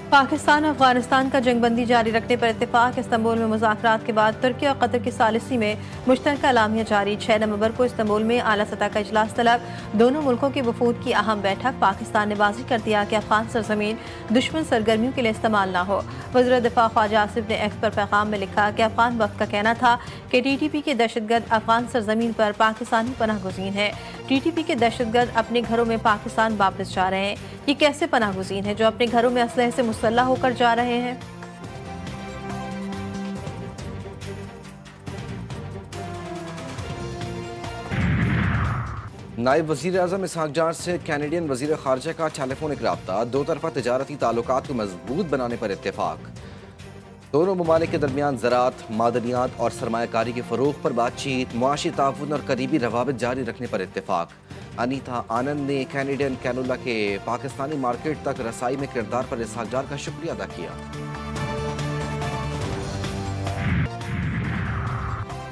पाकिस्तान अफगानिस्तान का जंगबंदी जारी रखने पर इत्तेफाक। इस्तांबुल में मुज़ाकरात के बाद तुर्की और कतर की सालिसी में मुश्तरका एलामिया जारी। 6 नवंबर को इस्तांबुल में आला सतह का इजलास तलब। दोनों मुल्कों की वफूद की अहम बैठक। पाकिस्तान ने वाज़ेह कर दिया कि अफगान सरजमीन दुश्मन सरगर्मियों के लिए इस्तेमाल न हो। वज़ीर दिफा ख्वाजा आसिफ ने एक्स पर पैगाम में लिखा कि अफगान वक्त का कहना था कि TTP के दहशतगर्द अफगान सरजमीन पर पाकिस्तानी पनाह गुज़ीन है। TTP के दहशतगर्द अपने घरों में पाकिस्तान वापस जा रहे हैं। ये कैसे पनाह गुज़ीन है जो अपने घरों में असलहे से मुसल्लह होकर जा रहे हैं? नायब वज़ीर आज़म इसहाक डार से कैनेडियन वज़ीर ख़ारजा का टेलीफोनिक रब्ता। दो तरफ़ा तजारती ताल्लुकात को मजबूत बनाने पर इत्तेफाक। दोनों ममालिक के दरमियान ज़राअत, मादनियात और सरमायाकारी के फ़रोग़ पर बातचीत। मुआशी ताउन और करीबी रवाबित जारी रखने पर इत्तेफाक। अनीता आनंद ने कैनेडियन कैनोला के पाकिस्तानी मार्केट तक रसाई में किरदार पर इसहाक डार का शुक्रिया अदा किया।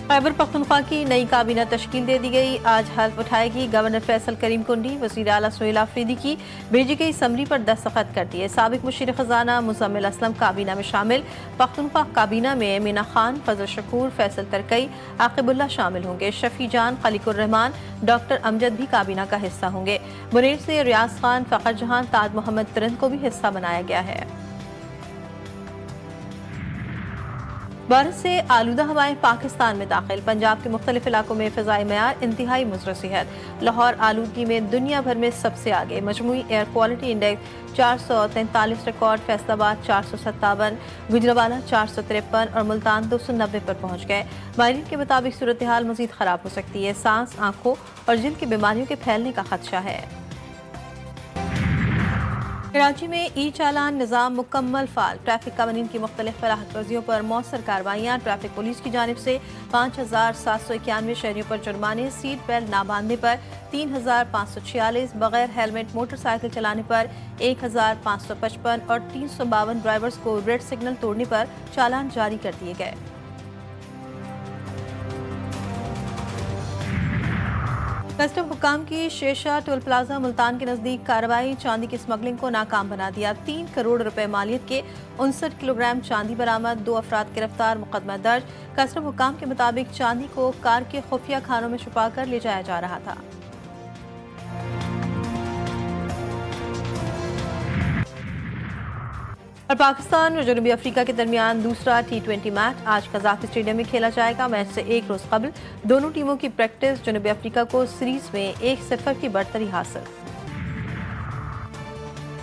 खैबर पख्तूनख्वा की नई काबीना तश्कील दे दी गई। आज हल्फ उठाएगी गवर्नर फैसल करीम कुंडी। वज़ीर आला सुहेल आफरीदी की भेजी गई समरी पर दस्तखत कर दिए। साबिक मुशीर खजाना मुजम्मिल असलम काबीना में शामिल। पख्तूनख्वा काबीना में मीना खान, फजल शकूर, फैसल तरकई, आकिबुल्ला शामिल होंगे। शफी जान, खलीकुर रहमान, डॉक्टर अमजद भी काबीना का हिस्सा होंगे। बुनेर से रियाज खान, फ़खर जहां, ताज मोहम्मद तिरंद को भी हिस्सा बनाया गया है। बारिश से आलूदा हवाएं पाकिस्तान में दाखिल। पंजाब के मुख्तलिफ इलाकों में फ़िज़ाई मयार इंतहाई मुज़र है। लाहौर आलूदगी में दुनिया भर में सबसे आगे। मजमूई air quality index 443 record. Faisalabad 457, Gujranwala 453 और मुल्तान 290 पर पहुंच गए। माहिरीन के मुताबिक सूरत हाल मजीद ख़राब हो सकती है। सांस, आंखों और जिल्द की बीमारियों के फैलने का खदशा है। कराची में ई चालान निज़ाम मुकम्मल फाल। ट्रैफिक कानून की मुख्तलिफ फराहत वर्जियों पर मौसर कार्रवाइयाँ। ट्रैफिक पुलिस की जानिब से 5791 शहरियों पर जुर्माने। सीट बेल्ट ना बांधने पर 3546, बगैर हेलमेट मोटरसाइकिल चलाने पर 1555 और 352 ड्राइवर्स को रेड सिग्नल तोड़ने पर चालान जारी कर दिए गए। कस्टम हुकाम की शेरशाह टोल प्लाजा मुल्तान के नजदीक कार्रवाई। चांदी की स्मगलिंग को नाकाम बना दिया। 3 करोड़ रुपए मालियत के 59 किलोग्राम चांदी बरामद। 2 अफराद गिरफ्तार, मुकदमा दर्ज। कस्टम हुकाम के मुताबिक चांदी को कार के खुफिया खानों में छुपा कर ले जाया जा रहा था। और पाकिस्तान और जनूबी अफ्रीका के दरमियान दूसरा T20 मैच आज कज़ाफ स्टेडियम में खेला जाएगा। मैच से एक रोज कबल दोनों टीमों की प्रैक्टिस। जनूबी अफ्रीका को सीरीज में 1-0 की बढ़तरी हासिल।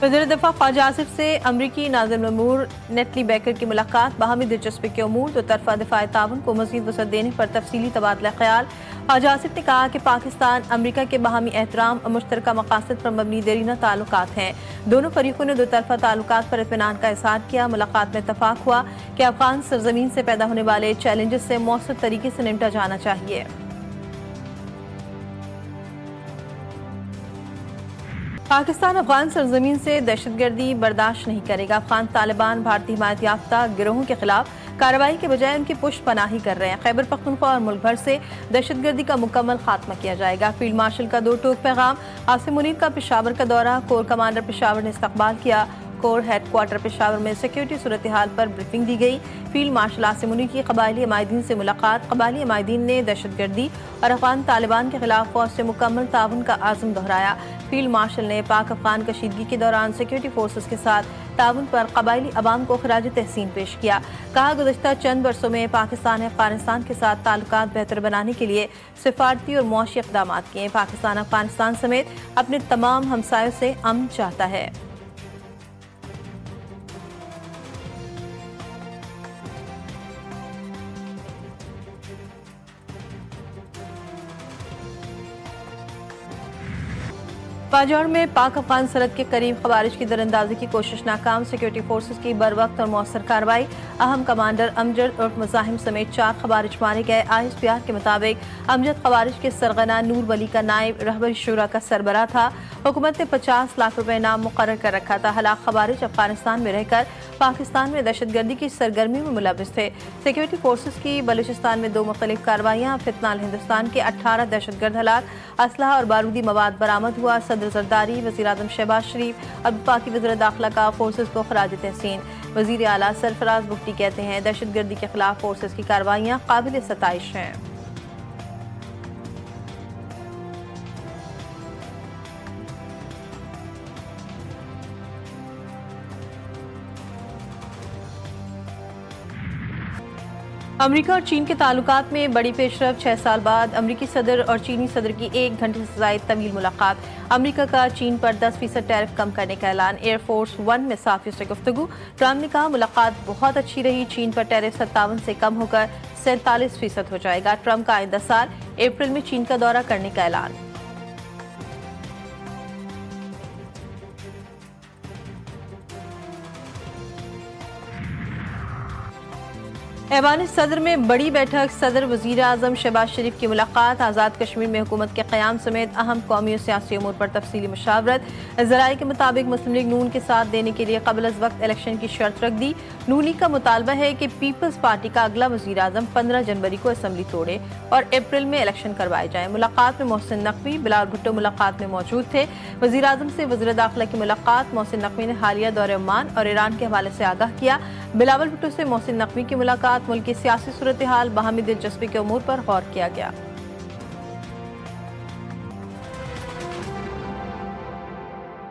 वज़ीर दिफा ख्वाजा आसिफ से अमरीकी नाज़िर ममूर नेटली बैकर की मुलाकात। बाहमी दिलचस्पी के उमूर। दो तरफा दिफाई ताउन को मज़ीद वसअत देने पर तफसीली तबादला ख्याल। ख्वाजा आसिफ ने कहा कि पाकिस्तान अमरीका के बाहमी एहतराम और मुश्तरका मकासद पर मबनी देरीना ताल्लुकात हैं। दोनों फरीकों ने दो तरफा ताल्लुकात पर इत्मीनान का इज़हार किया। मुलाकात में इत्तफाक हुआ कि अफगान सरजमीन से पैदा होने वाले चैलेंजेस से मौसर तरीके से निपटा जाना चाहिए। पाकिस्तान अफगान सरजमीन से दहशतगर्दी बर्दाश्त नहीं करेगा। अफगान तालिबान भारतीय हिमायत याफ्ता गिरोहों के खिलाफ कार्रवाई के बजाय उनकी पुष्ट पनाही कर रहे हैं। खैबर पख्तूनख्वा और मुल्क भर से दहशतगर्दी का मुकम्मल खात्मा किया जाएगा। फील्ड मार्शल का 2 टोक पैगाम। आसिम मुनीर का पेशावर का दौरा। कोर कमांडर पेशावर ने इस्तकबाल किया। कोर हेडक्वार्टर पेशावर में सिक्योरिटी सूरत हाल पर ब्रीफिंग दी गई। फील्ड मार्शल आसिम मुनीर की कबायली अमायदीन से मुलाकात। कबायली अमायदीन ने दहशतगर्दी और अफगान तालिबान के खिलाफ फौज से मुकम्मल ताउन का आज़म दोहराया। फील्ड मार्शल ने पाक अफगान कशीदगी के दौरान सिक्योरिटी फोर्सेस के साथ ताउन पर कबायली अवाम को खराज तहसीन पेश किया। कहा, गुज़श्ता चंद बरसों में पाकिस्तान ने अफगानिस्तान के साथ ताल्लुकात बेहतर बनाने के लिए सिफारती और मुआशी इक़दाम किए। पाकिस्तान अफगानिस्तान समेत अपने तमाम हमसायों से अमन चाहता है। बाजौर में पाक अफगान सरहद के करीब खवारिज की दरअंदाजी की कोशिश नाकाम। सिक्योरिटी फोर्सेस की बर वक्त और मौसर कार्रवाई। अहम कमांडर अमजद उर्फ मुजाहिम समेत 4 खवारिज मारे गए। ISPR के मुताबिक अमजद खवारिज के सरगना नूर वली का नायब रहबर शुरा का सरबरा था। हुकूमत ने 50 लाख रुपए इनाम मुकर्रर कर रखा था। हलाक खवारिज अफगानिस्तान में रहकर पाकिस्तान में दहशतगर्दी की सरगर्मी में मुलविस थे। सिक्योरिटी फोर्सेस की बलूचिस्तान में 2 मुख्तलिफ कार्रवाइयाँ। फितनाल हिंदुस्तान के 18 दहशतगर्द हलाक। असलहा और बारूदी मवाद बरामद हुआ। सदर जरदारी, वज़ीर आज़म शहबाज शरीफ और वफाकी वज़ीर दाखिला का फोर्सेस को खराज तहसीन। वज़ीर आला सरफराज भुट्टी कहते हैं दहशतगर्दी के खिलाफ फोर्सेस की कार्रवाइयाँ काबिल सताइश हैं। अमेरिका और चीन के ताल्लुकात में बड़ी पेशरफ। 6 साल बाद अमेरिकी सदर और चीनी सदर की 1 घंटे से ज़ायद तवील मुलाकात। अमेरिका का चीन पर 10% टैरिफ कम करने का ऐलान। एयरफोर्स 1 में साफियों से गुफ्तगू। ट्रम्प ने कहा मुलाकात बहुत अच्छी रही। चीन पर टैरिफ 57 से कम होकर 47% हो जाएगा। ट्रम्प का आइंदा साल अप्रैल में चीन का दौरा करने का ऐलान। ऐवान सदर में बड़ी बैठक। सदर वज़ीर आज़म शहबाज शरीफ की मुलाकात। आज़ाद कश्मीर में हुकूमत के क़याम समेत अहम कौमी और सियासी उमूर पर तफसीली मुशावरत। ज़राए के मुताबिक मुस्लिम लीग नून के साथ देने के लिए क़ब्ल अज़ वक्त इलेक्शन की शर्त रख दी। नूनी का मुतालबा है कि पीपल्स पार्टी का अगला वज़ीर आज़म 15 जनवरी को असम्बली तोड़े और अप्रैल में इलेक्शन करवाए जाए। मुलाकात में मोहसिन नकवी, बिलावल भुट्टो मुलाकात में मौजूद थे। वज़ीर आज़म से वज़ीर दाखिला की मुलाकात। मोहसिन नकवी ने हालिया दौरे ओमान और ईरान के हवाले से आगाह किया। बिलावल भुट्टो से मोहसिन नकवी की मुलाकात। मुल्क की सियासी सूरत हाल, बाहमी दिलचस्पी के उमूर पर गौर किया गया।